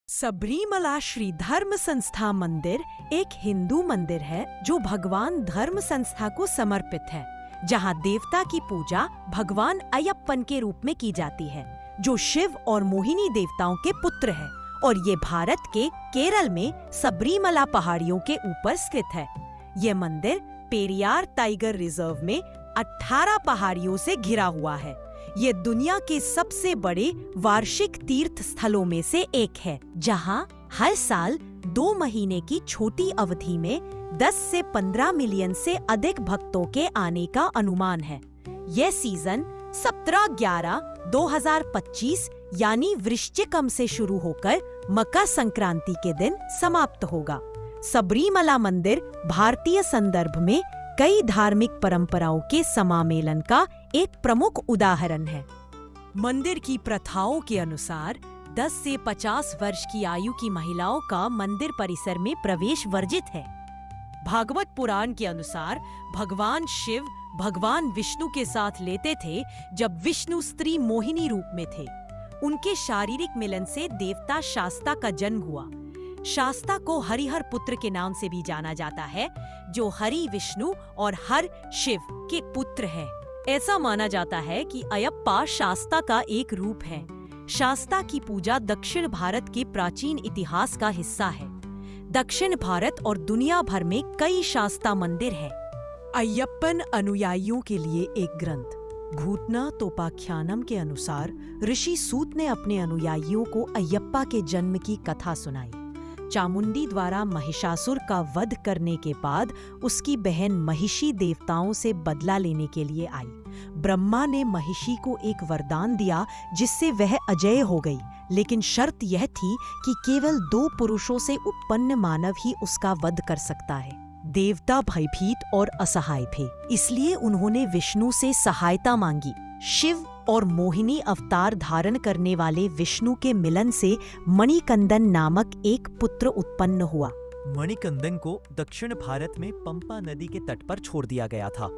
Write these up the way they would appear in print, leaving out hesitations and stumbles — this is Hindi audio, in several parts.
सबरीमला श्री धर्म संस्था मंदिर एक हिंदू मंदिर है जो भगवान धर्म संस्था को समर्पित है, जहां देवता की पूजा भगवान अयप्पन के रूप में की जाती है, जो शिव और मोहिनी देवताओं के पुत्र है और ये भारत के केरल में सबरीमला पहाड़ियों के ऊपर स्थित है। ये मंदिर पेरियार टाइगर रिजर्व में 18 पहाड़ियों से घिरा हुआ है। ये दुनिया के सबसे बड़े वार्षिक तीर्थ स्थलों में से एक है, जहां हर साल 2 महीने की छोटी अवधि में 10 से 15 मिलियन से अधिक भक्तों के आने का अनुमान है। यह सीजन 17/11/2025 यानी वृश्चिकम से शुरू होकर मकर संक्रांति के दिन समाप्त होगा। सबरीमला मंदिर भारतीय संदर्भ में कई धार्मिक परंपराओं के समामेलन का एक प्रमुख उदाहरण है। मंदिर की प्रथाओं के अनुसार 10 से 50 वर्ष की आयु की महिलाओं का मंदिर परिसर में प्रवेश वर्जित है। भागवत पुराण के अनुसार भगवान शिव भगवान विष्णु के साथ लेते थे जब विष्णु स्त्री मोहिनी रूप में थे। उनके शारीरिक मिलन से देवता शास्ता का जन्म हुआ। शास्ता को हरिहर पुत्र के नाम से भी जाना जाता है, जो हरि विष्णु और हर शिव के पुत्र है। ऐसा माना जाता है कि अयप्पा शास्ता का एक रूप है। शास्ता की पूजा दक्षिण भारत के प्राचीन इतिहास का हिस्सा है। दक्षिण भारत और दुनिया भर में कई शास्ता मंदिर हैं। अयप्पन अनुयायियों के लिए एक ग्रंथ घूटना तोपाख्यानम के अनुसार ऋषि सूत ने अपने अनुयायियों को अयप्पा के जन्म की कथा सुनाई। चामुंडी द्वारा महिषासुर का वध करने के बाद उसकी बहन महिषी देवताओं से बदला लेने के लिए आई। ब्रह्मा ने महिषी को एक वरदान दिया जिससे वह अजेय हो गई, लेकिन शर्त यह थी कि केवल 2 पुरुषों से उत्पन्न मानव ही उसका वध कर सकता है। देवता भयभीत और असहाय थे, इसलिए उन्होंने विष्णु से सहायता मांगी। शिव और मोहिनी अवतार धारण करने वाले विष्णु के मिलन से मणिकंदन नामक एक पुत्र उत्पन्न हुआ। मणिकंदन को दक्षिण भारत में पंपा नदी के तट पर छोड़ दिया गया था।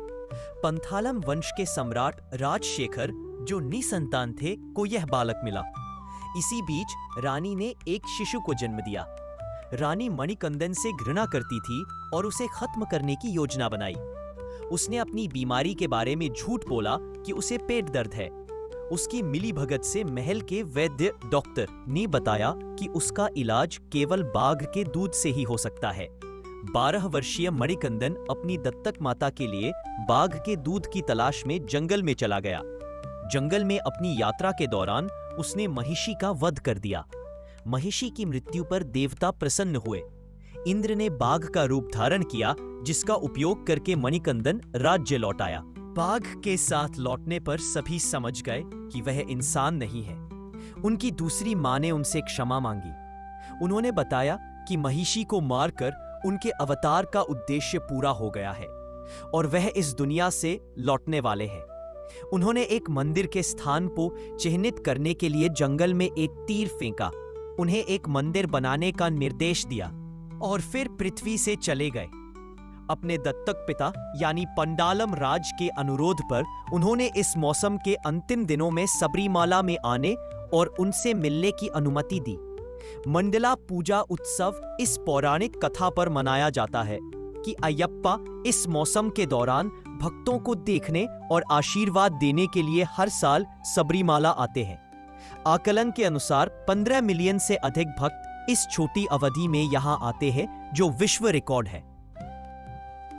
पंथालम वंश के सम्राट राजशेखर, जो निसंतान थे, को यह बालक मिला। इसी बीच रानी ने एक शिशु को जन्म दिया। रानी मणिकंदन से घृणा करती थी और उसे खत्म करने की योजना बनाई। उसने अपनी बीमारी के बारे में झूठ बोला कि उसे पेट दर्द है। उसकी मिलीभगत से महल के वैद्य डॉक्टर ने बताया कि उसका इलाज केवल बाघ के दूध से ही हो सकता है। 12 वर्षीय मणिकंदन अपनी दत्तक माता के लिए बाघ के दूध की तलाश में जंगल में चला गया। जंगल में अपनी यात्रा के दौरान उसने महिषी का वध कर दिया। महिषी की मृत्यु पर देवता प्रसन्न हुए। इंद्र ने बाघ का रूप धारण किया, जिसका उपयोग करके मणिकंदन राज्य लौटाया। बाघ के साथ लौटने पर सभी समझ गए कि वह इंसान नहीं है। उनकी दूसरी मां ने उनसे क्षमा मांगी। उन्होंने बताया कि महिषी को मारकर उनके अवतार का उद्देश्य पूरा हो गया है और वह इस दुनिया से लौटने वाले हैं। उन्होंने एक मंदिर के स्थान को चिन्हित करने के लिए जंगल में एक तीर फेंका, उन्हें एक मंदिर बनाने का निर्देश दिया और फिर पृथ्वी से चले गए। अपने दत्तक पिता यानी पंडालम राज के अनुरोध पर उन्होंने इस मौसम के अंतिम दिनों में सबरीमाला में आने और उनसे मिलने की अनुमति दी। मंडला पूजा उत्सव इस पौराणिक कथा पर मनाया जाता है कि अयप्पा इस मौसम के दौरान भक्तों को देखने और आशीर्वाद देने के लिए हर साल सबरीमाला आते हैं। आकलन के अनुसार 15 मिलियन से अधिक भक्त इस छोटी अवधि में यहां आते हैं, जो विश्व रिकॉर्ड है।